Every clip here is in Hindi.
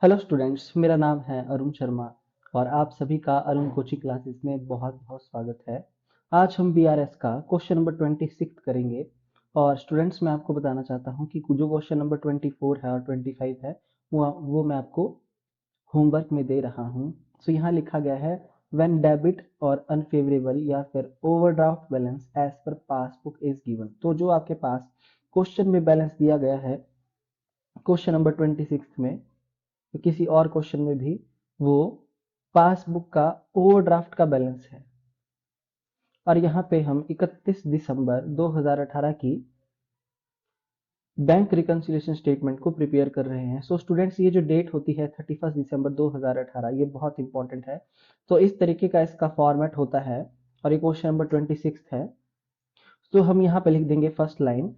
हेलो स्टूडेंट्स, मेरा नाम है अरुण शर्मा और आप सभी का अरुण कोचिंग क्लासेस में बहुत बहुत स्वागत है। आज हम बीआरएस का क्वेश्चन नंबर 26 करेंगे और स्टूडेंट्स मैं आपको बताना चाहता हूं कि जो क्वेश्चन नंबर 24 है और 25 है वो मैं आपको होमवर्क में दे रहा हूं। सो यहाँ लिखा गया है व्हेन डेबिट और अनफेवरेबल या फिर overdraft balance as per passbook is given. तो जो आपके पास क्वेश्चन में बैलेंस दिया गया है क्वेश्चन नंबर 26 में, तो किसी और क्वेश्चन में भी वो पासबुक का ओवरड्राफ्ट का बैलेंस है और यहाँ पे हम 31 दिसंबर 2018 की बैंक रिकंसिलिएशन स्टेटमेंट को प्रिपेयर कर रहे हैं। सो स्टूडेंट्स, ये जो डेट होती है 31 दिसंबर 2018, ये बहुत इंपॉर्टेंट है। तो इस तरीके का इसका फॉर्मेट होता है और ये क्वेश्चन नंबर 26 है। तो हम यहाँ पे लिख देंगे फर्स्ट लाइन,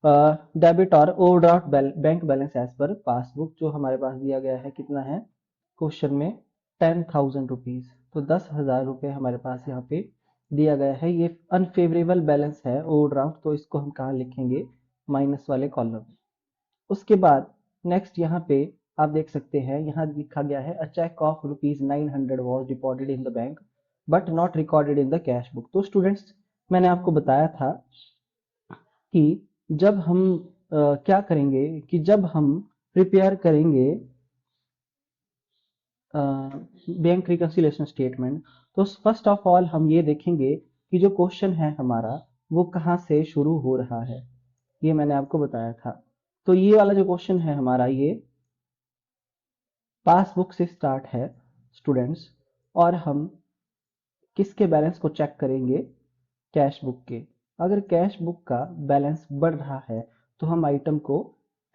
डेबिट और overdraft bank balance as per passbook. जो हमारे पास दिया गया है कितना है क्वेश्चन में, 10,000 रुपीज। तो 10,000 रुपये हमारे पास यहाँ पे दिया गया है। ये अनफेवरेबल बैलेंस है ओवरड्राफ्ट, तो इसको हम कहाँ लिखेंगे, माइनस वाले कॉलम में। उसके बाद नेक्स्ट यहाँ पे आप देख सकते हैं, यहाँ लिखा गया है a cheque of ₹900 was deposited in the bank but not recorded in the cash book. तो स्टूडेंट्स, मैंने आपको बताया था कि जब हम क्या करेंगे कि जब हम प्रिपेयर करेंगे बैंक रिकंसिलिएशन स्टेटमेंट, तो फर्स्ट ऑफ ऑल हम ये देखेंगे कि जो क्वेश्चन है हमारा वो कहाँ से शुरू हो रहा है। ये मैंने आपको बताया था। तो ये वाला जो क्वेश्चन है हमारा, ये पासबुक से स्टार्ट है स्टूडेंट्स, और हम किसके बैलेंस को चेक करेंगे, कैश बुक के। अगर कैश बुक का बैलेंस बढ़ रहा है तो हम आइटम को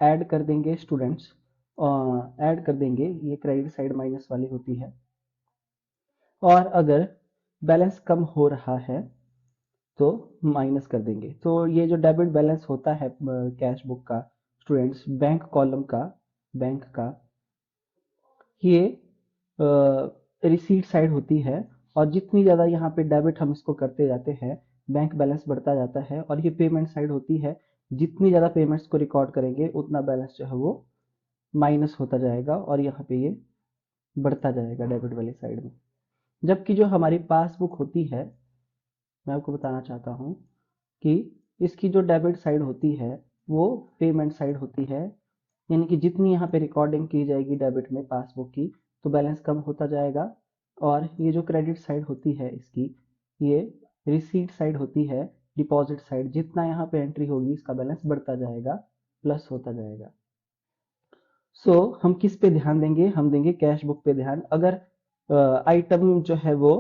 ऐड कर देंगे स्टूडेंट्स, ऐड कर देंगे, ये क्रेडिट साइड माइनस वाली होती है। और अगर बैलेंस कम हो रहा है तो माइनस कर देंगे। तो ये जो डेबिट बैलेंस होता है कैश बुक का स्टूडेंट्स, बैंक कॉलम का, बैंक का, ये रिसीट साइड होती है। और जितनी ज़्यादा यहाँ पे डेबिट हम इसको करते जाते हैं, बैंक बैलेंस बढ़ता जाता है। और ये पेमेंट साइड होती है, जितनी ज़्यादा पेमेंट्स को रिकॉर्ड करेंगे उतना बैलेंस जो है वो माइनस होता जाएगा और यहाँ पे ये बढ़ता जाएगा डेबिट वाली साइड में। जबकि जो हमारी पासबुक होती है, मैं आपको बताना चाहता हूँ कि इसकी जो डेबिट साइड होती है वो पेमेंट साइड होती है। यानी कि जितनी यहाँ पे रिकॉर्डिंग की जाएगी डेबिट में पासबुक की, तो बैलेंस कम होता जाएगा। और ये जो क्रेडिट साइड होती है इसकी, ये रिसीट साइड होती है, डिपॉजिट साइड। जितना यहाँ पे एंट्री होगी इसका बैलेंस बढ़ता जाएगा, प्लस होता जाएगा। सो हम किस पे ध्यान देंगे, हम देंगे कैश बुक पे ध्यान। अगर आइटम जो है वो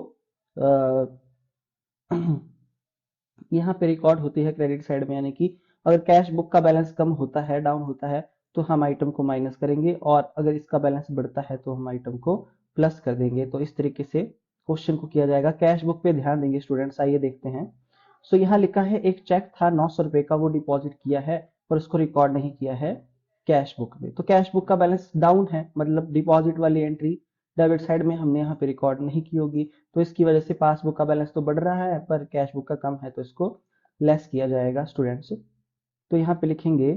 यहाँ पे रिकॉर्ड होती है क्रेडिट साइड में, यानी कि अगर कैश बुक का बैलेंस कम होता है, डाउन होता है, तो हम आइटम को माइनस करेंगे, और अगर इसका बैलेंस बढ़ता है तो हम आइटम को प्लस कर देंगे। तो इस तरीके से क्वेश्चन को किया जाएगा। कैश बुक पे ध्यान देंगे स्टूडेंट्स, आइए देखते हैं। सो यहाँ लिखा है एक चेक था 900 रुपए का, वो डिपॉजिट किया है पर उसको रिकॉर्ड नहीं किया है कैश बुक में। तो कैश बुक का बैलेंस डाउन है, मतलब डिपॉजिट वाली एंट्री डेबिट साइड में हमने यहाँ पे रिकॉर्ड नहीं की होगी। तो इसकी वजह से पासबुक का बैलेंस तो बढ़ रहा है पर कैश बुक का कम है, तो इसको लेस किया जाएगा स्टूडेंट्स। तो यहाँ पे लिखेंगे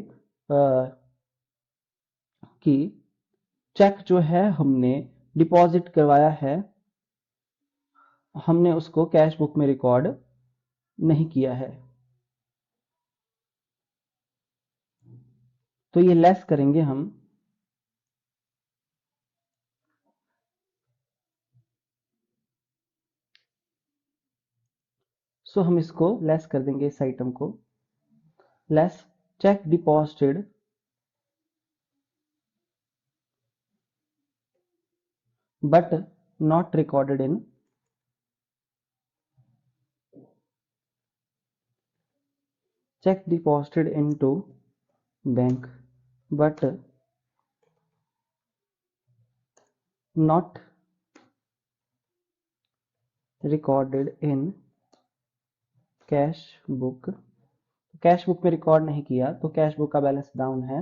कि चेक जो है हमने डिपॉजिट करवाया है, हमने उसको कैश बुक में रिकॉर्ड नहीं किया है। तो ये लेस करेंगे हम। सो हम इसको लेस कर देंगे, इस आइटम को less, check deposited but not recorded in check deposited into bank but not recorded in cash book. Cash book में रिकॉर्ड नहीं किया तो कैश बुक का बैलेंस डाउन है,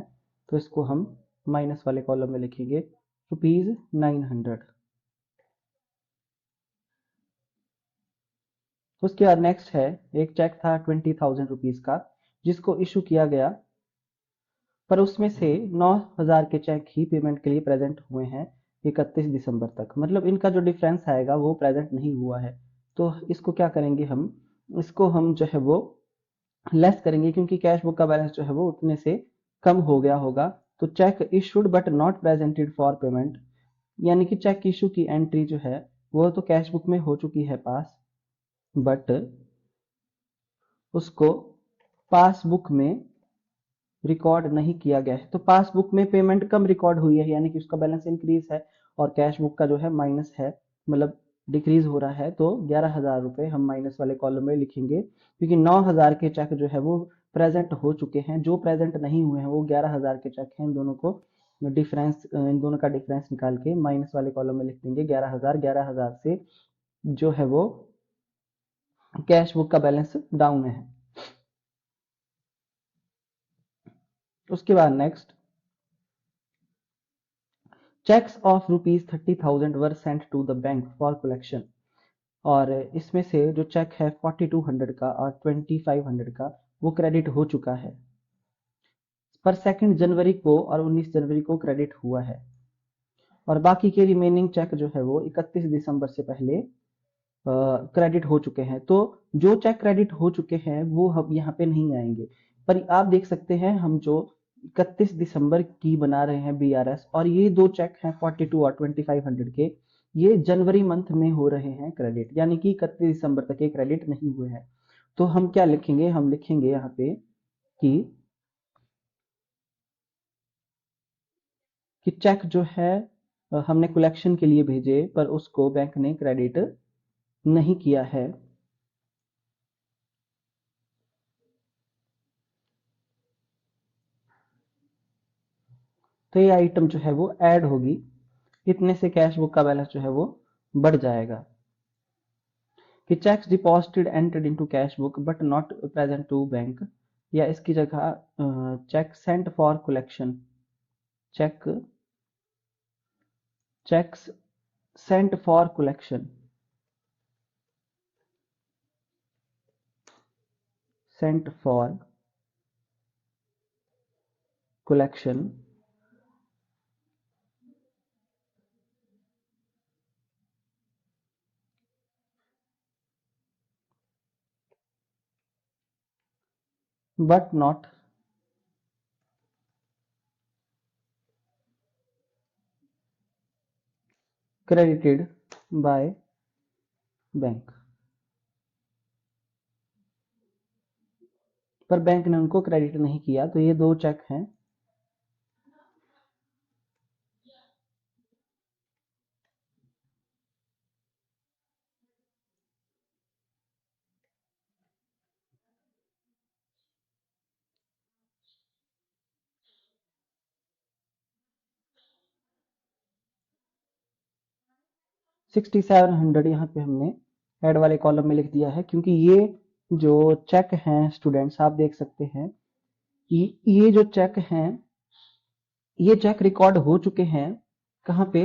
तो इसको हम माइनस वाले कॉलम में लिखेंगे, ₹900। उसके बाद नेक्स्ट है, एक चेक था ₹20,000 का जिसको इशू किया गया पर उसमें से 9,000 के चेक ही पेमेंट के लिए प्रेजेंट हुए हैं 31 दिसंबर तक, मतलब इनका जो डिफरेंस आएगा वो प्रेजेंट नहीं हुआ है। तो इसको क्या करेंगे हम, इसको हम जो है वो लेस करेंगे, क्योंकि कैश बुक का बैलेंस जो है वो उतने से कम हो गया होगा। तो check issued but not presented for payment, यानी कि चेक इशू की एंट्री जो है वो तो कैश बुक में हो चुकी है पास, बट उसको पासबुक में रिकॉर्ड नहीं किया गया है। तो पासबुक में पेमेंट कम रिकॉर्ड हुई है, यानी कि उसका बैलेंस इंक्रीज है और कैश बुक का जो है माइनस है, मतलब डिक्रीज हो रहा है। तो 11,000 रुपए हम माइनस वाले कॉलम में लिखेंगे, क्योंकि 9,000 के चेक जो है वो प्रेजेंट हो चुके हैं, जो प्रेजेंट नहीं हुए हैं वो 11,000 के चेक हैं। इन दोनों को डिफरेंस, इन दोनों का डिफरेंस निकाल के माइनस वाले कॉलम में लिख देंगे 11,000। 11,000 से जो है वो कैश बुक का बैलेंस डाउन है। उसके बाद next, cheques of ₹30,000 were sent to the bank for collection. और इसमें से जो चेक है 4200 का और 2500 का वो क्रेडिट हो चुका है, पर 2 जनवरी को और 19 जनवरी को क्रेडिट हुआ है। और बाकी के रिमेनिंग चेक जो है वो 31 दिसंबर से पहले क्रेडिट हो चुके हैं। तो जो चेक क्रेडिट हो चुके हैं वो हम यहाँ पे नहीं आएंगे, पर आप देख सकते हैं हम जो 31 दिसंबर की बना रहे हैं बीआरएस, और ये दो चेक हैं 42 और 2500 के, ये जनवरी मंथ में हो रहे हैं क्रेडिट, यानी कि 31 दिसंबर तक ये क्रेडिट नहीं हुए हैं। तो हम क्या लिखेंगे, हम लिखेंगे यहाँ पे कि चेक जो है हमने कलेक्शन के लिए भेजे पर उसको बैंक ने क्रेडिट नहीं किया है। तो ये आइटम जो है वो ऐड होगी, इतने से कैश बुक का बैलेंस जो है वो बढ़ जाएगा। कि cheques deposited entered into cash book but not present to bank, या इसकी जगह cheque sent for collection, cheque cheques sent for collection, sent for collection but not credited by bank, पर बैंक ने उनको क्रेडिट नहीं किया। तो ये दो चेक हैं। $6,700 यहाँ पे हमने ऐड वाले कॉलम में लिख दिया है, क्योंकि ये जो चेक हैं स्टूडेंट्स आप देख सकते हैं, ये जो चेक हैं ये चेक रिकॉर्ड हो चुके हैं कहाँ पे,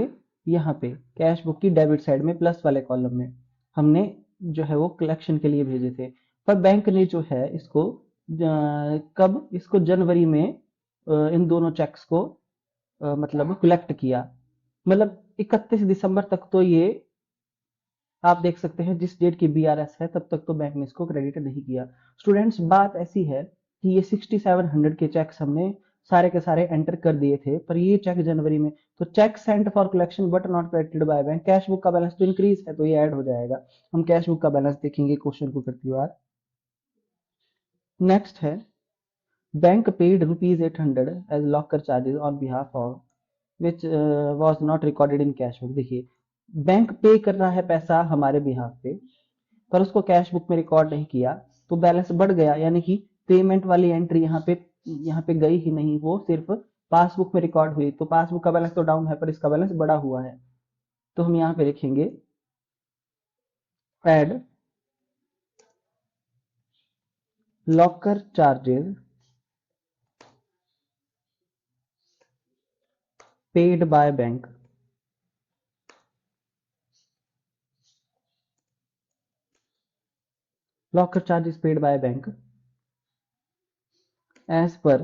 यहाँ पे कैश बुक की डेबिट साइड में प्लस वाले कॉलम में हमने जो है वो कलेक्शन के लिए भेजे थे। पर बैंक ने जो है इसको कब, इसको जनवरी में इन दोनों चेक्स को मतलब कलेक्ट किया, मतलब 31 दिसंबर तक तो ये आप देख सकते हैं जिस डेट की बीआरएस है तब तक तो बैंक ने इसको क्रेडिट नहीं किया। स्टूडेंट्स बात ऐसी है कि ये 6700 के चेक्स हमने सारे के सारे एंटर कर दिए थे, पर ये चेक जनवरी में, तो cheque sent for collection but not credited by bank, cash book का बैलेंस तो इंक्रीज है तो ये ऐड हो जाएगा। हम कैश बुक का बैलेंस देखेंगे क्वेश्चन को करते हुए। नेक्स्ट है, bank paid ₹800 as locker charges on behalf of which was not recorded in cash book. देखिए बैंक पे कर रहा है पैसा हमारे बिहाफ पे, पर उसको कैश बुक में रिकॉर्ड नहीं किया, तो बैलेंस बढ़ गया, यानी कि पेमेंट वाली एंट्री यहाँ पे गई ही नहीं, वो सिर्फ पासबुक में रिकॉर्ड हुई। तो पासबुक का बैलेंस तो डाउन है पर इसका बैलेंस बढ़ा हुआ है। तो हम यहाँ पे लिखेंगे add locker charges paid by bank, locker charges paid by bank as per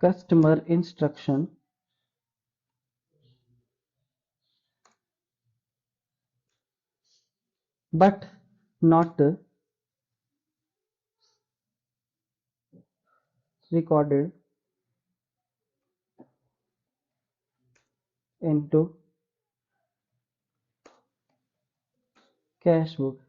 customer instruction but not recorded into cash book.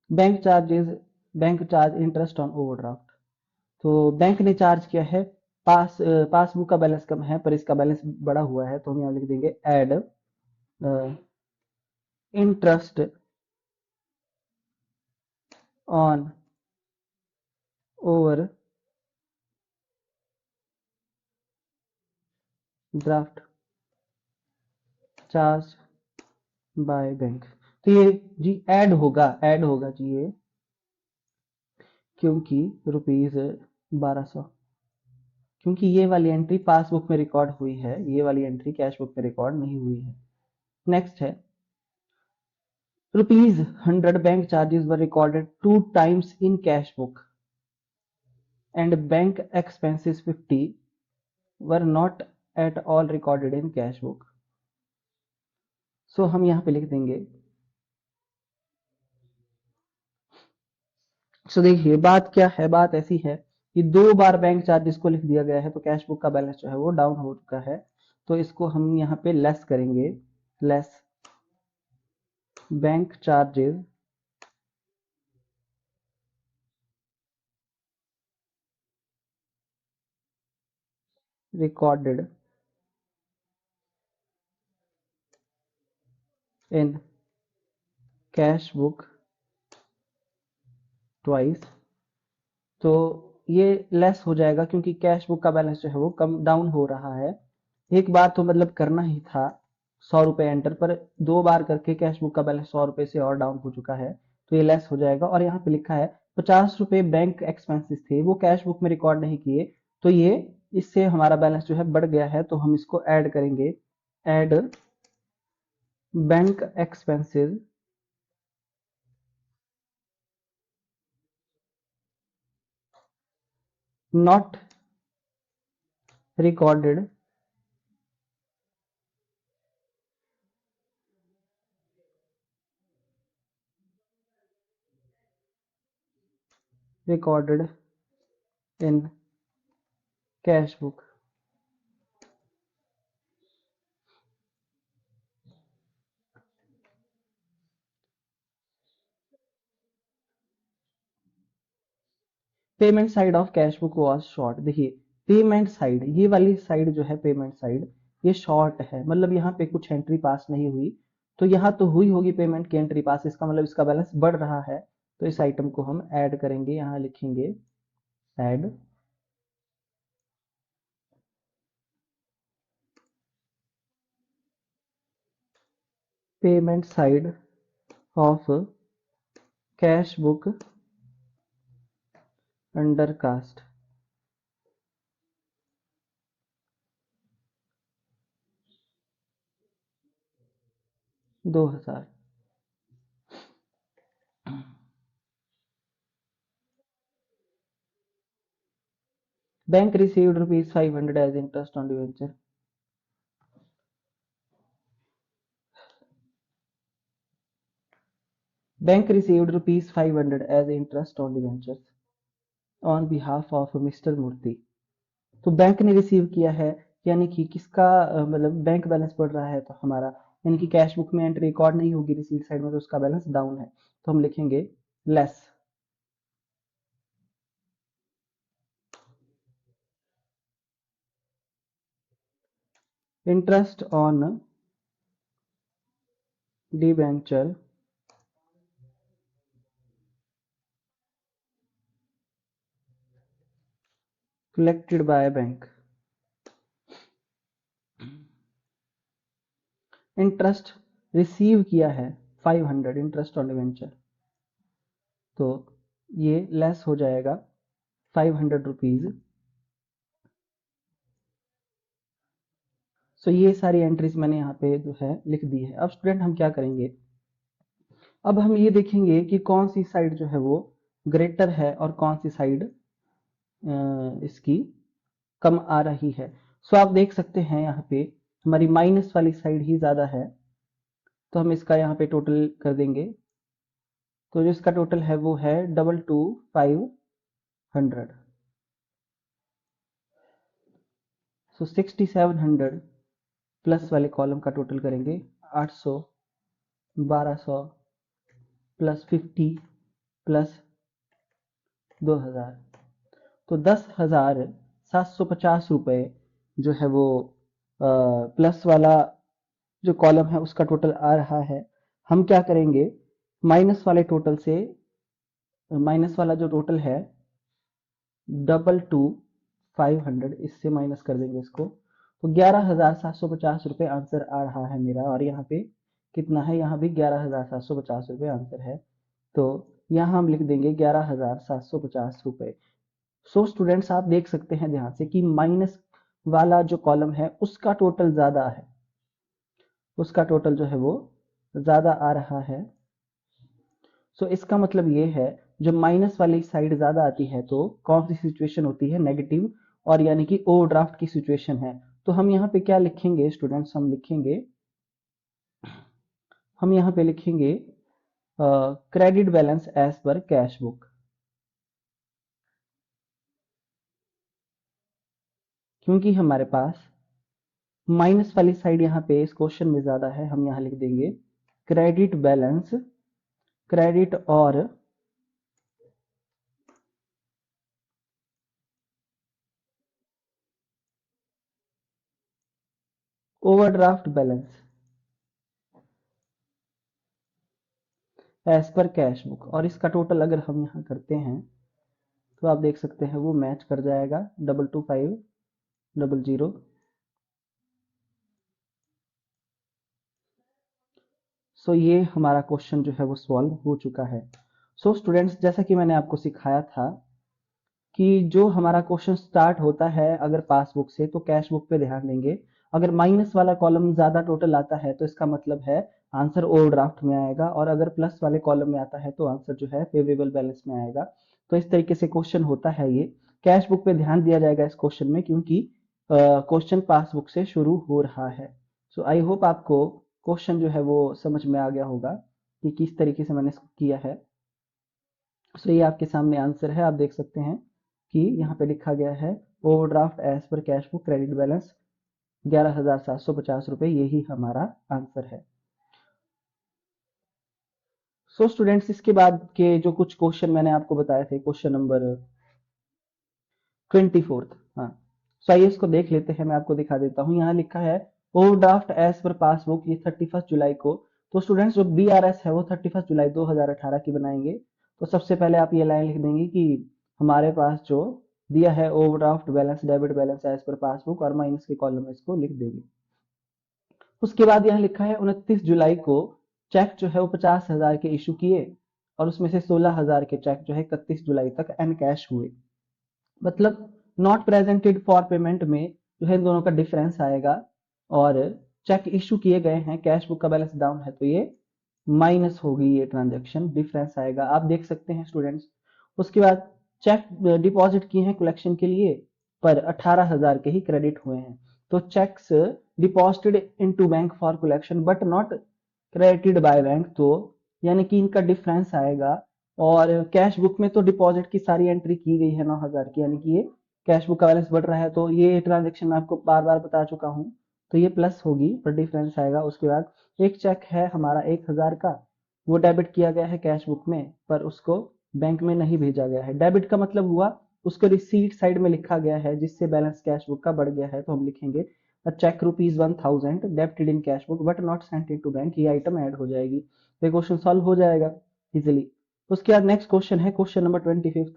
Bank charges, bank charge interest on overdraft. तो बैंक ने चार्ज किया है, पासबुक का बैलेंस कम है पर इसका बैलेंस बड़ा हुआ है, तो हम यहाँ लिख देंगे add interest on overdraft charge by bank. तो ये जी ऐड होगा जी ये, क्योंकि रुपीज 1200, क्योंकि ये वाली एंट्री पासबुक में रिकॉर्ड हुई है, ये वाली एंट्री कैश बुक में रिकॉर्ड नहीं हुई है। नेक्स्ट है rupees 100 bank charges were recorded 2 times in cash book and bank expenses 50 were not at all recorded in cash book. So हम यहाँ पे लिख देंगे, सो देखिए बात क्या है, बात ऐसी है कि 2 बार बैंक चार्जेस को लिख दिया गया है, तो कैश बुक का बैलेंस जो है वो डाउन हो चुका है। तो इसको हम यहाँ पे लेस करेंगे, less bank charges recorded in cash book twice। तो ये लेस हो जाएगा क्योंकि कैश बुक का बैलेंस जो है वो कम डाउन हो रहा है। एक बार तो मतलब करना ही था 100 रुपए एंटर, पर 2 बार करके कैश बुक का बैलेंस 100 रुपए से और डाउन हो चुका है, तो ये लेस हो जाएगा। और यहाँ पे लिखा है 50 रुपए बैंक एक्सपेंसेस थे, वो कैश बुक में रिकॉर्ड नहीं किए, तो ये इससे हमारा बैलेंस जो है बढ़ गया है, तो हम इसको ऐड करेंगे, add bank expenses not recorded recorded in cash book। Payment side of cash book was short. देखिए पेमेंट साइड, ये वाली साइड जो है पेमेंट साइड, ये शॉर्ट है, मतलब यहाँ पे कुछ एंट्री पास नहीं हुई। तो यहाँ तो हुई होगी पेमेंट की एंट्री पास, इसका मतलब इसका बैलेंस बढ़ रहा है, तो इस आइटम को हम ऐड करेंगे, यहाँ लिखेंगे add payment side of cash book under cost 2000। Bank received ₹500 as interest on debenture. Bank received ₹500 as interest on debentures on behalf of mister Murthy. तो बैंक ने रिसीव किया है, यानी कि किसका मतलब बैंक बैलेंस बढ़ रहा है, तो हमारा, यानी कि कैश बुक में एंट्री रिकॉर्ड नहीं होगी रिसीट साइड में, तो उसका बैलेंस डाउन है, तो हम लिखेंगे less interest on debenture collected by bank. Interest receive किया है 500 इंटरेस्ट ऑन डिबेंचर, तो ये लेस हो जाएगा 500 रुपीज। सो ये सारी एंट्रीज मैंने यहाँ पे जो है लिख दी है। अब स्टूडेंट हम क्या करेंगे, अब हम ये देखेंगे कि कौन सी साइड जो है वो ग्रेटर है और कौन सी साइड इसकी कम आ रही है। सो आप देख सकते हैं यहाँ पे हमारी माइनस वाली साइड ही ज्यादा है, तो हम इसका यहाँ पे टोटल कर देंगे। तो जो इसका टोटल है वो है 22,500। सो 6,700 प्लस वाले कॉलम का टोटल करेंगे 800, 1200 प्लस 50 प्लस 2,000, तो 10,750 रुपए जो है वो प्लस वाला जो कॉलम है उसका टोटल आ रहा है। हम क्या करेंगे, माइनस वाले टोटल से, माइनस वाला जो टोटल है 22,500, इससे माइनस कर देंगे इसको, तो 11,750 रुपये आंसर आ रहा है मेरा। और यहाँ पे कितना है, यहाँ भी 11,750 रुपये आंसर है। तो यहाँ हम लिख देंगे 11,750 रुपये। सो स्टूडेंट्स आप देख सकते हैं ध्यान से कि माइनस वाला जो कॉलम है उसका टोटल ज्यादा है, उसका टोटल जो है वो ज्यादा आ रहा है। सो इसका मतलब ये है जब माइनस वाली साइड ज्यादा आती है तो कौन सी सिचुएशन होती है, नेगेटिव, और यानी कि ओवरड्राफ्ट की सिचुएशन है। तो हम यहाँ पे क्या लिखेंगे स्टूडेंट्स, हम यहाँ पे लिखेंगे credit balance as per cash book, क्योंकि हमारे पास माइनस वाली साइड यहाँ पे इस क्वेश्चन में ज्यादा है। हम यहाँ लिख देंगे क्रेडिट बैलेंस, क्रेडिट और overdraft balance as per cash book. और इसका टोटल अगर हम यहाँ करते हैं तो आप देख सकते हैं वो मैच कर जाएगा 22,500। सो ये हमारा क्वेश्चन जो है वो सॉल्व हो चुका है। सो स्टूडेंट्स जैसा कि मैंने आपको सिखाया था कि जो हमारा क्वेश्चन स्टार्ट होता है अगर पासबुक से तो कैश बुक पे ध्यान देंगे। अगर माइनस वाला कॉलम ज्यादा टोटल आता है तो इसका मतलब है आंसर ओवरड्राफ्ट में आएगा, और अगर प्लस वाले कॉलम में आता है तो आंसर जो है फेवरेबल बैलेंस में आएगा। तो इस तरीके से क्वेश्चन होता है ये। कैश बुक पे ध्यान दिया जाएगा इस क्वेश्चन में, क्योंकि क्वेश्चन पासबुक से शुरू हो रहा है। सो आई होप आपको क्वेश्चन जो है वो समझ में आ गया होगा कि किस तरीके से मैंने इसको किया है। सो ये आपके सामने आंसर है, आप देख सकते हैं कि यहाँ पे लिखा गया है overdraft as per cash book credit balance 11,750 रुपए, यही हमारा आंसर है। सो स्टूडेंट्स इसके बाद के जो कुछ क्वेश्चन मैंने आपको बताए थे, क्वेश्चन नंबर 24, हाँ, सो आइए इसको देख लेते हैं। मैं आपको दिखा देता हूँ, यहाँ लिखा है ओवरड्राफ्ट एज पर पासबुक, ये 31 जुलाई को। तो स्टूडेंट्स जो BRS है वो 31 जुलाई 2018 की बनाएंगे। तो सबसे पहले आप ये लाइन लिख देंगे कि हमारे पास जो दिया है overdraft balance debit balance as per passbook, और माइनस के कॉलम में इसको लिख देंगे। उसके बाद यहाँ लिखा है 29 जुलाई को चेक जो है वो 50,000 के इशू किए, और उसमें से 16,000 के चेक जो है 31 जुलाई तक एनकैश हुए। मतलब नॉट प्रेजेंटेड फॉर पेमेंट में जो है इन दोनों का डिफरेंस आएगा, और चेक इशू किए गए हैं, कैश बुक का बैलेंस डाउन है, तो ये माइनस होगी, ये ट्रांजेक्शन डिफरेंस आएगा, आप देख सकते हैं स्टूडेंट्स। उसके बाद चेक डिपॉजिट किए हैं कलेक्शन के लिए, पर 18,000 के ही क्रेडिट हुए हैं। तो checks deposited into bank for collection but not credited by bank, तो यानी कि इनका डिफरेंस आएगा। और कैश बुक में तो डिपॉजिट की सारी एंट्री की गई है 9,000 की, यानी कि ये कैश बुक का बैलेंस बढ़ रहा है, तो ये ट्रांजेक्शन मैं आपको बार बार बता चुका हूँ, तो ये प्लस होगी, पर डिफरेंस आएगा। उसके बाद एक चेक है हमारा 1,000 का, वो डेबिट किया गया है कैश बुक में, पर उसको बैंक में नहीं भेजा गया है। डेबिट का मतलब हुआ उसको रिसीट साइड में लिखा गया है, जिससे बैलेंस कैश बुक का बढ़ गया है। तो हम लिखेंगे cheque ₹1,000 debited in cash book but not sent into bank, ये आइटम ऐड हो जाएगी, तो क्वेश्चन सॉल्व हो जाएगा इजिली। उसके बाद नेक्स्ट क्वेश्चन है क्वेश्चन नंबर 25।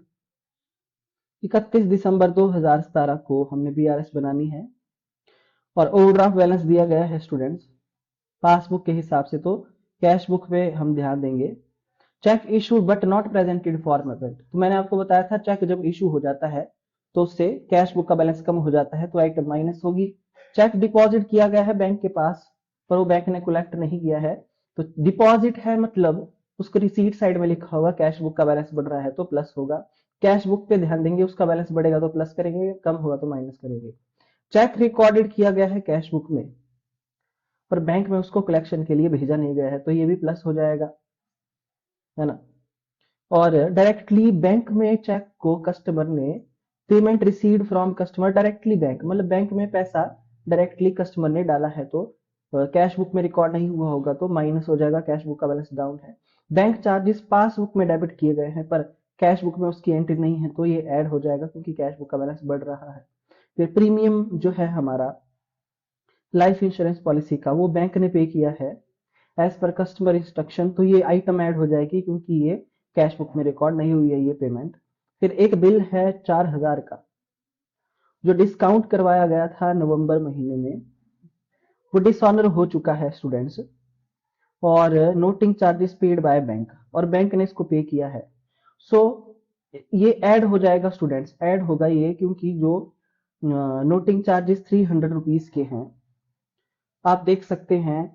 31 दिसंबर 2017 को हमने BRS बनानी है, और ओवरड्राफ्ट बैलेंस दिया गया है स्टूडेंट्स पासबुक के हिसाब से, तो कैश बुक पे हम ध्यान देंगे। Check issued but not presented for payment, तो मैंने आपको बताया था चेक जब इशू हो जाता है तो उससे कैश बुक का बैलेंस कम हो जाता है, तो आइटम माइनस होगी। चेक डिपॉजिट किया गया है बैंक के पास पर वो बैंक ने कलेक्ट नहीं किया है, तो डिपॉजिट है मतलब उसको रिसीट साइड में लिखा होगा, कैश बुक का बैलेंस बढ़ रहा है तो प्लस होगा। कैश बुक पे ध्यान देंगे, उसका बैलेंस बढ़ेगा तो प्लस करेंगे, कम होगा तो माइनस करेंगे। चेक रिकॉर्डेड किया गया है कैश बुक में पर बैंक में उसको कलेक्शन के लिए भेजा नहीं गया है, तो ये भी प्लस हो जाएगा, है ना। और डायरेक्टली बैंक में चेक को कस्टमर ने payment received from customer directly bank, मतलब बैंक में पैसा डायरेक्टली कस्टमर ने डाला है तो कैश बुक में रिकॉर्ड नहीं हुआ होगा तो माइनस हो जाएगा, कैश बुक का बैलेंस डाउन है। बैंक चार्जेस पासबुक में डेबिट किए गए हैं पर कैश बुक में उसकी एंट्री नहीं है तो ये ऐड हो जाएगा क्योंकि कैश बुक का बैलेंस बढ़ रहा है। फिर प्रीमियम जो है हमारा लाइफ इंश्योरेंस पॉलिसी का वो बैंक ने पे किया है एज पर कस्टमर इंस्ट्रक्शन, तो ये आइटम ऐड हो जाएगी क्योंकि ये कैश बुक में रिकॉर्ड नहीं हुई है ये पेमेंट। फिर एक बिल है 4000 का जो डिस्काउंट करवाया गया था नवंबर महीने में, वो डिसऑनर हो चुका है स्टूडेंट्स, और noting charges paid by bank, और बैंक ने इसको पे किया है। सो ये ऐड हो जाएगा स्टूडेंट्स, ऐड होगा ये क्योंकि जो नोटिंग चार्जेस 300 रुपीज के हैं। आप देख सकते हैं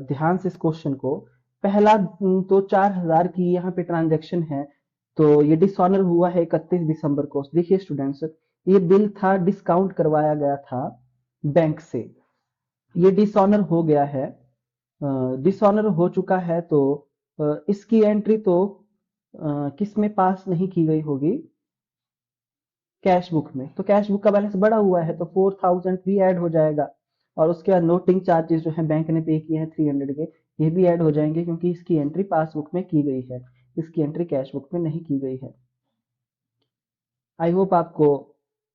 ध्यान से इस क्वेश्चन को, पहला तो 4000 की यहाँ पे ट्रांजैक्शन है, तो ये डिसऑनर हुआ है 31 दिसंबर को। देखिए स्टूडेंट्स, ये बिल था डिस्काउंट करवाया गया था बैंक से, ये डिसऑनर हो गया है, डिसऑनर हो चुका है तो इसकी एंट्री तो किस में पास नहीं की गई होगी, कैश बुक में, तो कैश बुक का बैलेंस बढ़ा हुआ है तो 4000 भी ऐड हो जाएगा। और उसके बाद नोटिंग चार्जेस जो है बैंक ने पे किए हैं 300 के, ये भी ऐड हो जाएंगे क्योंकि इसकी एंट्री पासबुक में की गई है, इसकी एंट्री कैश बुक में नहीं की गई है। आई होप आपको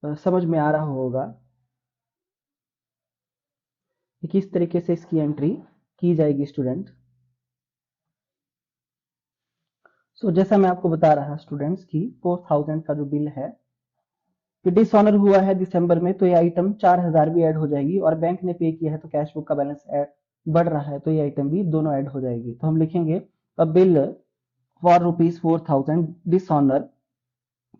समझ में आ रहा होगा कि किस तरीके से इसकी एंट्री की जाएगी स्टूडेंट। सो जैसा मैं आपको बता रहा स्टूडेंट्स की 4000 का जो बिल है ये डिसऑनर हुआ है दिसंबर में, तो ये आइटम 4000 भी ऐड हो जाएगी, और बैंक ने पे किया है तो कैश बुक का बैलेंस बढ़ रहा है तो ये आइटम भी दोनों ऐड हो जाएगी। तो हम लिखेंगे अ बिल फॉर ₹4000 डिसऑनर,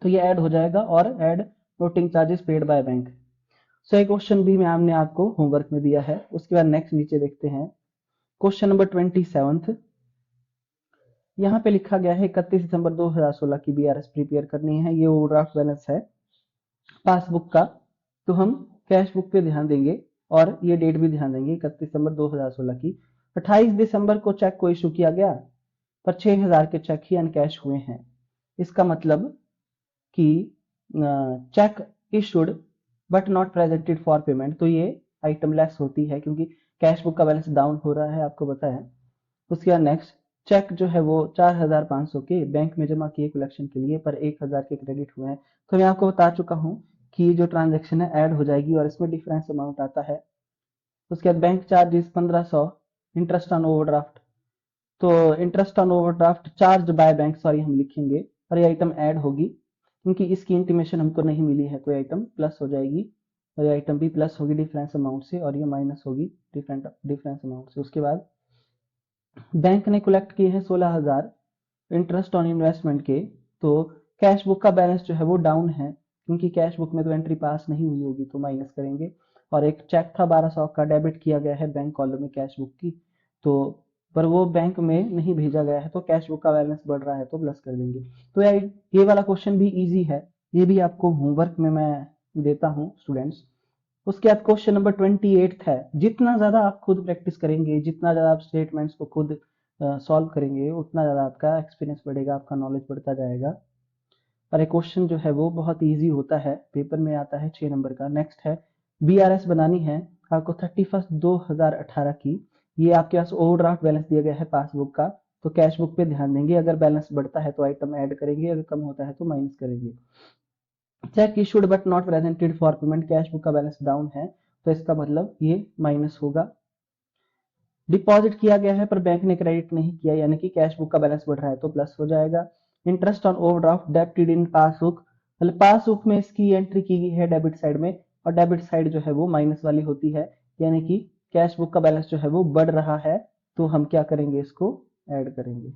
तो ये ऐड हो जाएगा, और add noting charges paid by bank. So ये क्वेश्चन भी मैम ने आपको होमवर्क में दिया है। उसके बाद नेक्स्ट नीचे देखते हैं क्वेश्चन नंबर 27। यहाँ पे लिखा गया है 31 दिसंबर 2016 की बीआरएस प्रिपेयर करनी है, ये ओवरड्राफ्ट बैलेंस है पासबुक का, तो हम कैश बुक पे ध्यान देंगे और ये डेट भी ध्यान देंगे 31 दिसंबर 2016 की। 28 दिसंबर को चेक को इशू किया गया पर 6000 के चेक ही अनकैश हुए हैं, इसका मतलब कि check issued but not presented for payment, तो ये आइटम लेस होती है क्योंकि कैश बुक का बैलेंस डाउन हो रहा है, आपको बताया। उसके बाद नेक्स्ट चेक जो है वो 4500 के बैंक में जमा किए कलेक्शन के लिए पर 1000 के क्रेडिट हुए हैं, तो मैं आपको बता चुका हूँ कि जो ट्रांजैक्शन है ऐड हो जाएगी और इसमें डिफरेंस अमाउंट आता है। उसके बाद bank charges 1500, interest on overdraft, तो interest on overdraft charge by bank, sorry हम लिखेंगे, और ये आइटम ऐड होगी क्योंकि इसकी इंटीमेशन हमको नहीं मिली है तो ये आइटम प्लस हो जाएगी, और ये आइटम भी प्लस होगी डिफरेंस अमाउंट से, और ये माइनस होगी डिफरेंस अमाउंट से। उसके बाद बैंक ने कलेक्ट किए हैं 16000 इंटरेस्ट ऑन इन्वेस्टमेंट के, तो कैश बुक का बैलेंस जो है वो डाउन है क्योंकि कैश बुक में तो एंट्री पास नहीं हुई होगी तो माइनस करेंगे। और एक चेक था 1200 का डेबिट किया गया है बैंक कॉलम में कैश बुक की, तो पर वो बैंक में नहीं भेजा गया है तो कैश बुक का बैलेंस बढ़ रहा है तो प्लस कर देंगे। तो ये वाला क्वेश्चन भी इजी है, ये भी आपको होमवर्क में मैं देता हूँ स्टूडेंट्स। उसके बाद क्वेश्चन नंबर 28 है, जितना ज्यादा आप खुद प्रैक्टिस करेंगे, जितना ज्यादा आप स्टेटमेंट्स को खुद सॉल्व करेंगे उतना ज्यादा आपका एक्सपीरियंस बढ़ेगा, आपका नॉलेज बढ़ता जाएगा। और एक क्वेश्चन जो है वो बहुत इजी होता है, पेपर में आता है 6 नंबर का। नेक्स्ट है बीआरएस बनानी है आपको 31/2018 की, ये आपके पास ओवरड्राफ्ट बैलेंस दिया गया है पासबुक का, तो कैश बुक पे ध्यान देंगे, अगर बैलेंस बढ़ता है तो आइटम ऐड करेंगे, अगर कम होता है तो माइनस करेंगे। Check issued but not presented for payment, cash book का बैलेंस डाउन है तो इसका मतलब ये माइनस होगा। डिपॉजिट किया गया है पर बैंक ने क्रेडिट नहीं किया यानी कि कैश बुक का बैलेंस बढ़ रहा है तो प्लस हो जाएगा। Interest on overdraft debited in passbook, मतलब पासबुक में इसकी एंट्री की गई है डेबिट साइड में, और डेबिट साइड जो है वो माइनस वाली होती है यानी कि कैश बुक का बैलेंस जो है वो बढ़ रहा है, तो हम क्या करेंगे, इसको ऐड करेंगे।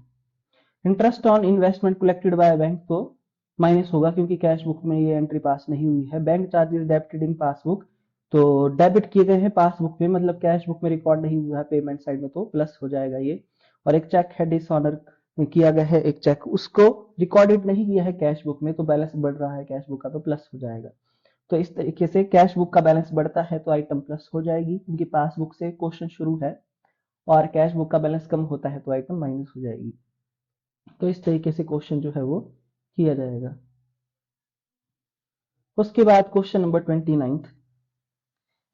Interest on investment collected by bank तो माइनस होगा क्योंकि कैश बुक में ये एंट्री पास नहीं हुई है। Bank charges debited in passbook, तो डेबिट किए गए हैं पासबुक में, मतलब कैश बुक में रिकॉर्ड नहीं हुआ है पेमेंट साइड में, तो प्लस हो जाएगा ये। और एक चेक है डिसऑनर में किया गया है एक चेक, उसको रिकॉर्डेड नहीं किया है कैश बुक में, तो बैलेंस बढ़ रहा है कैश बुक का, तो प्लस हो जाएगा। तो इस तरीके से कैश बुक का बैलेंस बढ़ता है तो आइटम प्लस हो जाएगी, क्योंकि पासबुक से क्वेश्चन शुरू है, और कैश बुक का बैलेंस कम होता है तो आइटम माइनस हो जाएगी। तो इस तरीके से क्वेश्चन जो है वो किया जाएगा। उसके बाद क्वेश्चन नंबर 29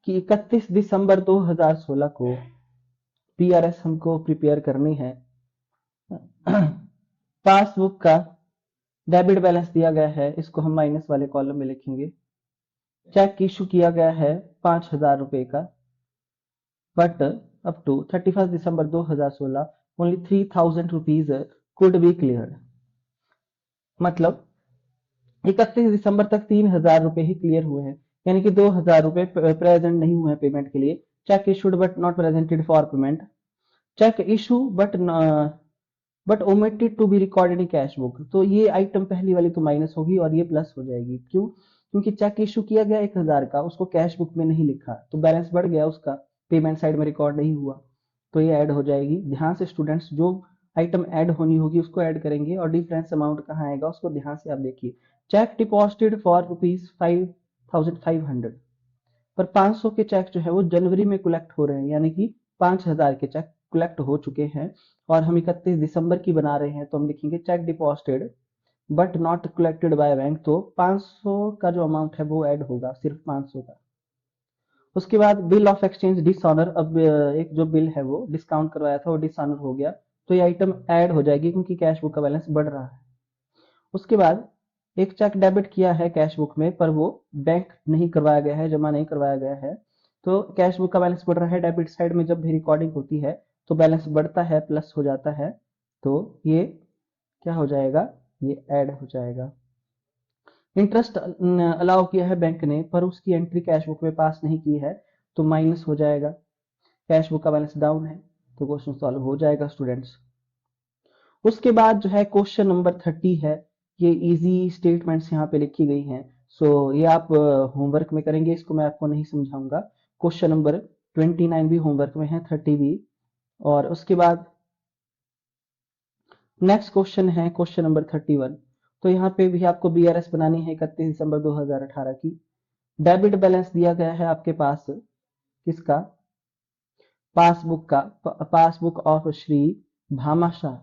कि 31 दिसंबर 2016 को पीआरएस हमको प्रिपेयर करनी है। पासबुक का डेबिट बैलेंस दिया गया है, इसको हम माइनस वाले कॉलम में लिखेंगे। चेक इशू किया गया है 5,000 रुपए का, बट अप टू 31 दिसंबर 2016 only 3,000 rupees could be cleared. मतलब 31 दिसंबर तक 3,000 रुपए ही क्लियर हुए हैं, यानी कि 2,000 रुपए प्रेजेंट नहीं हुए हैं पेमेंट के लिए। Cheque issued but not presented for payment, cheque issue but omitted to be recorded in cash book, तो ये आइटम पहली वाली तो माइनस होगी और ये प्लस हो जाएगी। क्यों? क्योंकि चेक इशू किया गया 1,000 का, उसको कैश बुक में नहीं लिखा, तो बैलेंस बढ़ गया उसका, पेमेंट साइड में रिकॉर्ड नहीं हुआ, तो ये ऐड हो जाएगी। ध्यान से स्टूडेंट्स, जो आइटम ऐड होनी होगी उसको ऐड करेंगे, और डिफरेंस अमाउंट कहाँ आएगा उसको ध्यान से आप देखिए। चेक डिपॉजिटेड फॉर ₹5,500, पर 500 के चेक जो है वो जनवरी में कलेक्ट हो रहे हैं, यानी कि 5,000 के चेक कलेक्ट हो चुके हैं, और हम 31 दिसंबर की बना रहे हैं, तो हम लिखेंगे check deposited but not collected by bank, तो 500 का जो अमाउंट है वो ऐड होगा, सिर्फ 500 का। उसके बाद बिल ऑफ एक्सचेंज डिसऑनर, अब एक जो बिल है वो डिस्काउंट करवाया था वो डिसऑनर हो गया, तो ये आइटम ऐड हो जाएगी क्योंकि कैश बुक का बैलेंस बढ़ रहा है। उसके बाद एक चेक डेबिट किया है कैश बुक में, पर वो बैंक नहीं करवाया गया है, जमा नहीं करवाया गया है, तो कैश बुक का बैलेंस बढ़ रहा है। डेबिट साइड में जब भी रिकॉर्डिंग होती है तो बैलेंस बढ़ता है, प्लस हो जाता है, तो ये क्या हो जाएगा, ये ऐड हो जाएगा। इंटरेस्ट अलाउ किया है बैंक ने, पर उसकी एंट्री कैश बुक में पास नहीं की है, तो माइनस हो जाएगा। कैश बुक का बैलेंस डाउन है, तो क्वेश्चन सॉल्व हो जाएगा स्टूडेंट्स। उसके बाद जो है क्वेश्चन नंबर 30 है, ये इजी स्टेटमेंट्स यहाँ पे लिखी गई हैं, सो ये आप होमवर्क में करेंगे, इसको मैं आपको नहीं समझाऊंगा। क्वेश्चन नंबर 29 भी होमवर्क में है, 30 भी। और उसके बाद नेक्स्ट क्वेश्चन है क्वेश्चन नंबर 31, तो यहाँ पे भी आपको बीआरएस बनानी है 31 दिसंबर 2018 की। डेबिट बैलेंस दिया गया है आपके पास, किसका, पासबुक का, passbook of Shri Bhamashah.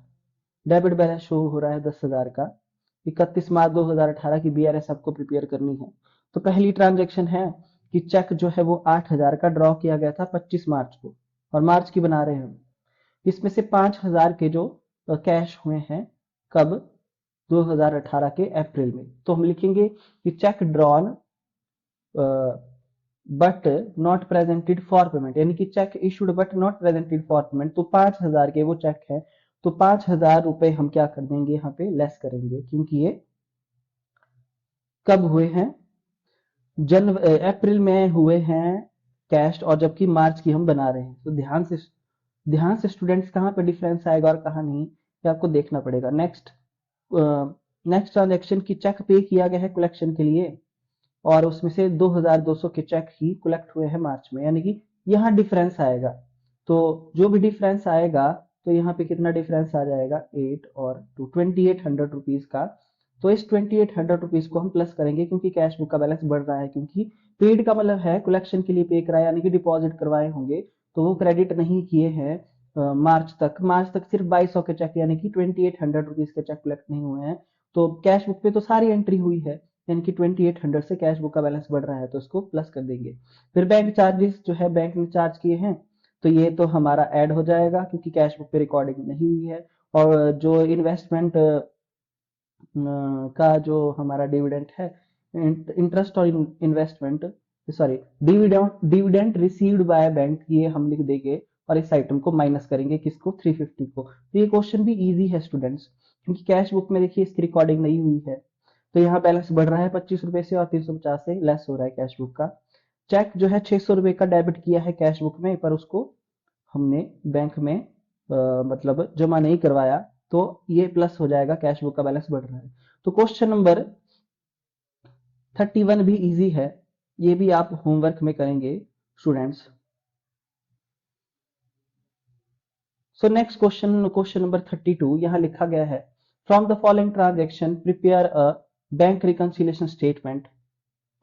Debit balance show हो रहा है 10,000 का। 31 मार्च 2018 की बीआरएस आपको प्रिपेयर करनी है। तो पहली ट्रांजेक्शन है कि चेक जो है वो 8,000 का ड्रॉ किया गया था 25 मार्च को, और मार्च की बना रहे हैं हम। इसमें से 5,000 के जो कैश हुए हैं, कब, 2018 के अप्रैल में, तो हम लिखेंगे कि check drawn but not presented for payment, यानी कि check issued but not presented for payment, तो 5,000 के वो चेक है, तो 5,000 रुपए हम क्या कर देंगे यहाँ पे लेस करेंगे, क्योंकि ये कब हुए हैं, अप्रैल में हुए हैं कैश, और जबकि मार्च की हम बना रहे हैं। तो ध्यान से स्टूडेंट्स कहाँ पे डिफरेंस आएगा और कहाँ नहीं, ये आपको देखना पड़ेगा। नेक्स्ट ट्रांजेक्शन की चेक पे किया गया है कलेक्शन के लिए, और उसमें से 2,200 के चेक ही कलेक्ट हुए हैं मार्च में, यानी कि यहाँ डिफरेंस आएगा। तो जो भी डिफरेंस आएगा, तो यहाँ पे कितना डिफरेंस आ जाएगा, 8 और 2, 2,800 रुपीज का। तो इस 2,800 रुपीज को हम प्लस करेंगे, क्योंकि कैश बुक का बैलेंस बढ़ रहा है, क्योंकि पेड का मतलब है कलेक्शन के लिए पे कराया, यानी कि डिपॉजिट करवाए होंगे, तो वो क्रेडिट नहीं किए हैं मार्च तक सिर्फ 2,200 के चेक, यानी कि 2,800 रुपीज के चेक कलेक्ट नहीं हुए हैं। तो कैश बुक पे तो सारी एंट्री हुई है, यानी कि 2,800 से कैश बुक का बैलेंस बढ़ रहा है, तो इसको प्लस कर देंगे। फिर बैंक चार्जेस जो है बैंक ने चार्ज किए हैं, तो ये तो हमारा ऐड हो जाएगा, क्योंकि कैश बुक पे रिकॉर्डिंग नहीं हुई है। और जो इन्वेस्टमेंट का जो हमारा डिविडेंड है, इंटरेस्ट और investment, sorry, dividend received by bank, ये हम लिख देंगे, और इस आइटम को माइनस करेंगे, किसको, 350 को। तो ये क्वेश्चन भी इजी है स्टूडेंट्स, क्योंकि कैश बुक में देखिए इसकी रिकॉर्डिंग नहीं हुई है, तो यहाँ बैलेंस बढ़ रहा है 25 रुपए से, और 350 से लेस हो रहा है कैश बुक का। चेक जो है 600 रुपए का डेबिट किया है कैश बुक में, पर उसको हमने बैंक में मतलब जमा नहीं करवाया, तो ये प्लस हो जाएगा, कैश बुक का बैलेंस बढ़ रहा है। तो क्वेश्चन नंबर 31 भी इजी है, ये भी आप होमवर्क में करेंगे students. So next question, question number 32, यहां लिखा गया है from the following transaction prepare a bank reconciliation statement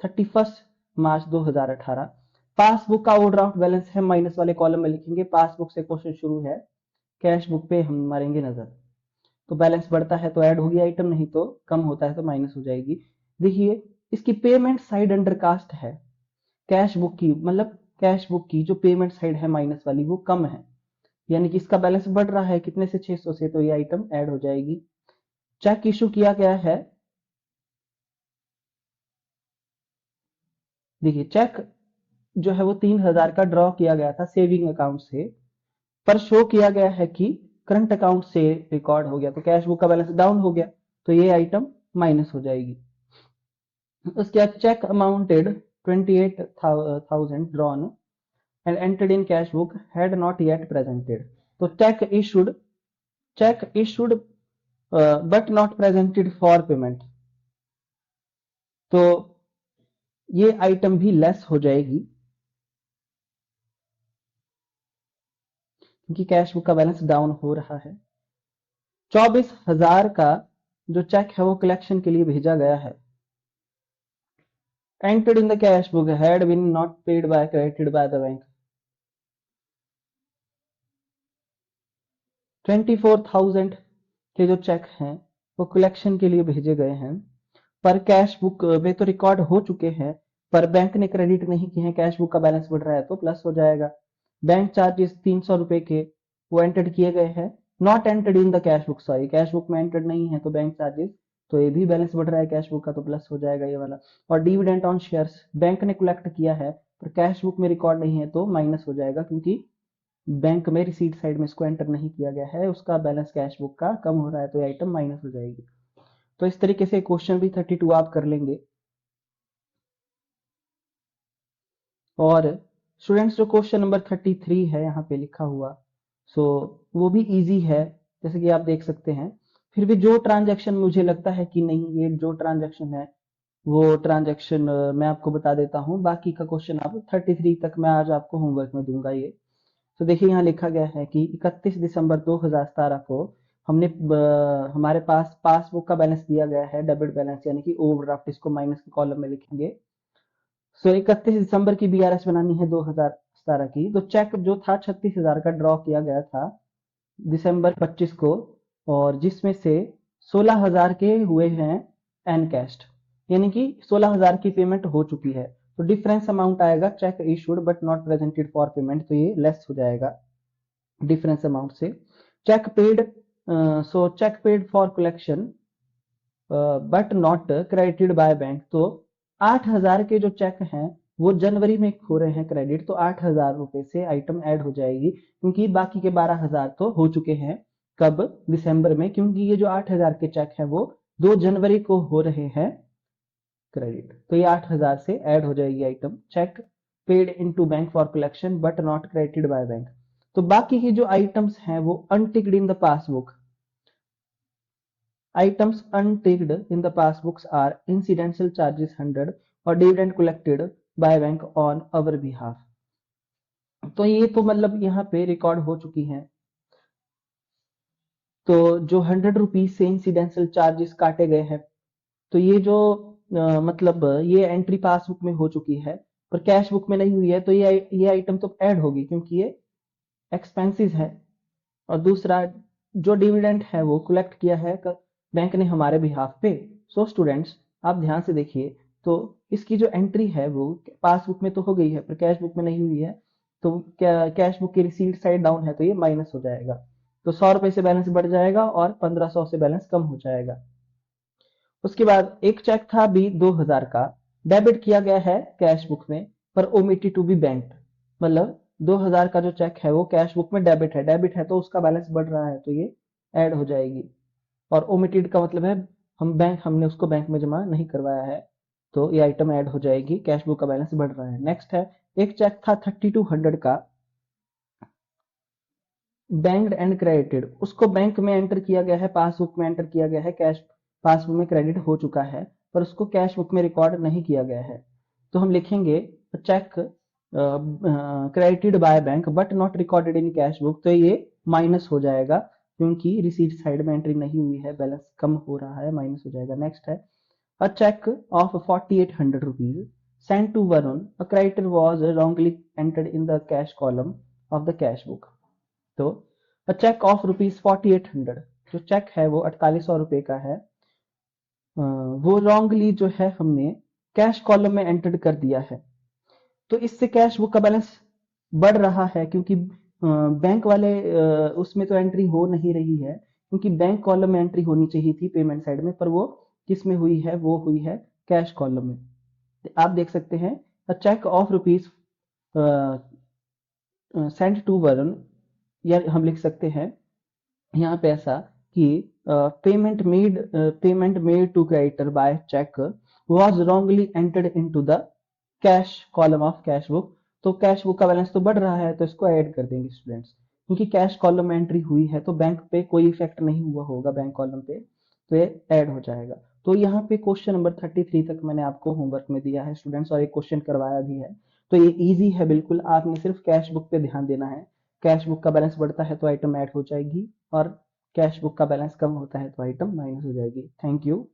31 March 2018। Passbook का ओवरड्राफ्ट बैलेंस है, माइनस वाले कॉलम में लिखेंगे। पासबुक से क्वेश्चन शुरू है, कैश बुक पे हम मारेंगे नजर। तो बैलेंस बढ़ता है तो ऐड होगी आइटम, नहीं तो कम होता है तो माइनस हो जाएगी। देखिए इसकी पेमेंट साइड अंडर कास्ट है, कैश बुक की मतलब कैश बुक की जो पेमेंट साइड है माइनस वाली वो कम है, यानी कि इसका बैलेंस बढ़ रहा है कितने से, 600 से, तो ये आइटम ऐड हो जाएगी। चेक इशू किया गया है, देखिए चेक जो है वो 3000 का ड्रॉ किया गया था सेविंग अकाउंट से, पर शो किया गया है कि करंट अकाउंट से रिकॉर्ड हो गया, तो कैश बुक का बैलेंस डाउन हो गया, तो ये आइटम माइनस हो जाएगी। उसके बाद cheque amounted 28,000 drawn and entered in cash book had not yet presented, तो check issued but not presented for payment, तो ये आइटम भी लेस हो जाएगी क्योंकि कैश बुक का बैलेंस डाउन हो रहा है। 24,000 का जो चेक है वो कलेक्शन के लिए भेजा गया है, entered in the cash book had been not paid by credited by the bank। 24,000 के जो चेक हैं वो कलेक्शन के लिए भेजे गए हैं, पर कैश बुक में तो रिकॉर्ड हो चुके हैं, पर बैंक ने क्रेडिट नहीं किए हैं, कैश बुक का बैलेंस बढ़ रहा है तो प्लस हो जाएगा। बैंक चार्जेस 300 रुपए के वो एंटर्ड किए गए हैं, not entered in the cash book, sorry cash book में एंटर्ड नहीं है तो बैंक चार्जेस, तो ये भी बैलेंस बढ़ रहा है कैश बुक का, तो प्लस हो जाएगा ये वाला। और डिविडेंड ऑन शेयर्स बैंक ने कलेक्ट किया है पर कैश बुक में रिकॉर्ड नहीं है तो माइनस हो जाएगा, क्योंकि बैंक में रिसीट साइड में इसको एंटर नहीं किया गया है, उसका बैलेंस कैश बुक का कम हो रहा है तो ये आइटम माइनस हो जाएगी। तो इस तरीके से क्वेश्चन भी 32 आप कर लेंगे। और स्टूडेंट्स जो क्वेश्चन नंबर 33 है यहाँ पे लिखा हुआ, सो वो भी इजी है जैसे कि आप देख सकते हैं। फिर भी जो ट्रांजैक्शन मुझे लगता है कि नहीं, ये जो ट्रांजैक्शन है वो ट्रांजैक्शन मैं आपको बता देता हूँ, बाकी का क्वेश्चन आप 33 तक मैं आज आपको होमवर्क में दूंगा ये। तो देखिए यहाँ लिखा गया है कि 31 दिसंबर 2017 को हमने हमारे पास पासबुक का बैलेंस दिया गया है, डेबिट बैलेंस यानी कि ओवरड्राफ्ट, इसको माइनस के कॉलम में लिखेंगे। सो 31 दिसंबर की बीआरएस बनानी है 2017 की, तो चेक जो था 36,000 का ड्रॉ किया गया था दिसंबर 25 को, और जिसमें से 16,000 के हुए हैं एनकैश्ड, यानी कि 16,000 की पेमेंट हो चुकी है, तो डिफरेंस अमाउंट आएगा cheque issued but not presented for payment, तो ये लेस हो जाएगा डिफरेंस अमाउंट से। Cheque paid, so cheque paid for collection but not credited by bank, तो 8,000 के जो चेक हैं वो जनवरी में हो रहे हैं क्रेडिट, तो 8,000 रुपए से आइटम ऐड हो जाएगी, क्योंकि बाकी के 12,000 तो हो चुके हैं कब, दिसंबर में, क्योंकि ये जो 8,000 के चेक है वो 2 जनवरी को हो रहे हैं क्रेडिट, तो ये 8,000 से ऐड हो जाएगी item cheque paid into bank for collection but not credited by bank. तो बाकी की जो आइटम्स हैं वो unticked in the passbook, items unticked in the passbooks are incidental charges 100 और dividend collected by bank on our behalf, तो ये तो मतलब यहाँ पे रिकॉर्ड हो चुकी हैं। तो जो 100 रुपीज से इंसिडेंशियल चार्जेस काटे गए हैं, तो ये जो मतलब ये एंट्री पासबुक में हो चुकी है पर कैश बुक में नहीं हुई है, तो ये आइटम तो ऐड होगी क्योंकि ये एक्सपेंसेस है। और दूसरा जो डिविडेंड है वो कलेक्ट किया है बैंक ने हमारे बिहाफ पे। सो स्टूडेंट्स आप ध्यान से देखिए, तो इसकी जो एंट्री है वो पासबुक में तो हो गई है पर कैश बुक में नहीं हुई है, तो क्या कैश बुक की रिसीट साइड डाउन है तो ये माइनस हो जाएगा, तो 100 रुपए से बैलेंस बढ़ जाएगा और 1500 से बैलेंस कम हो जाएगा। उसके बाद एक चेक था भी 2,000 का, डेबिट किया गया है कैश बुक में पर ओमिटेड टू बी बैंक, मतलब 2,000 का जो चेक है वो कैश बुक में डेबिट है तो उसका बैलेंस बढ़ रहा है तो ये ऐड हो जाएगी। और ओमिटेड का मतलब है हमने उसको बैंक में जमा नहीं करवाया है, तो ये आइटम ऐड हो जाएगी, कैश बुक का बैलेंस बढ़ रहा है। नेक्स्ट है एक चेक था 3200 का, बैंक्ड एंड क्रेडिटेड, उसको बैंक में एंटर किया गया है, पासबुक में एंटर किया गया है, कैश पासबुक में क्रेडिट हो चुका है, पर उसको कैश बुक में रिकॉर्ड नहीं किया गया है। तो हम लिखेंगे cheque credited by bank but not recorded in cash book, तो ये माइनस हो जाएगा क्योंकि रिसीट साइड में एंट्री नहीं हुई है, बैलेंस कम हो रहा है, माइनस हो जाएगा। नेक्स्ट है a check of 4800 rupees sent to Varun, a creditor was wrongly entered in the cash column of the cash book। तो a check of rupees 4800, जो चेक है वो 4800 रुपए का है, वो रॉन्गली जो है हमने कैश कॉलम में एंटर कर दिया है। तो इससे कैश बुक का बैलेंस बढ़ रहा है क्योंकि बैंक वाले उसमें तो एंट्री हो नहीं रही है, क्योंकि बैंक कॉलम में एंट्री होनी चाहिए थी पेमेंट साइड में, पर वो किस में हुई है, वो हुई है कैश कॉलम में। तो आप देख सकते हैं cheque of rupees send to Varun, या हम लिख सकते हैं यहाँ पे ऐसा कि payment made to creditor by cheque was wrongly entered into the cash column of cash book. तो कैश बुक का बैलेंस तो बढ़ रहा है, तो इसको ऐड कर देंगे स्टूडेंट्स, क्योंकि कैश कॉलम में एंट्री हुई है तो बैंक पे कोई इफेक्ट नहीं हुआ होगा बैंक कॉलम पे, तो ये ऐड हो जाएगा। तो यहाँ पे क्वेश्चन नंबर 33 तक मैंने आपको होमवर्क में दिया है स्टूडेंट्स, और एक क्वेश्चन करवाया भी है। तो ये इजी है बिल्कुल, आपने सिर्फ कैश बुक पे ध्यान देना है। कैश बुक का बैलेंस बढ़ता है तो आइटम ऐड हो जाएगी, और कैश बुक का बैलेंस कम होता है तो आइटम माइनस हो जाएगी। Thank you.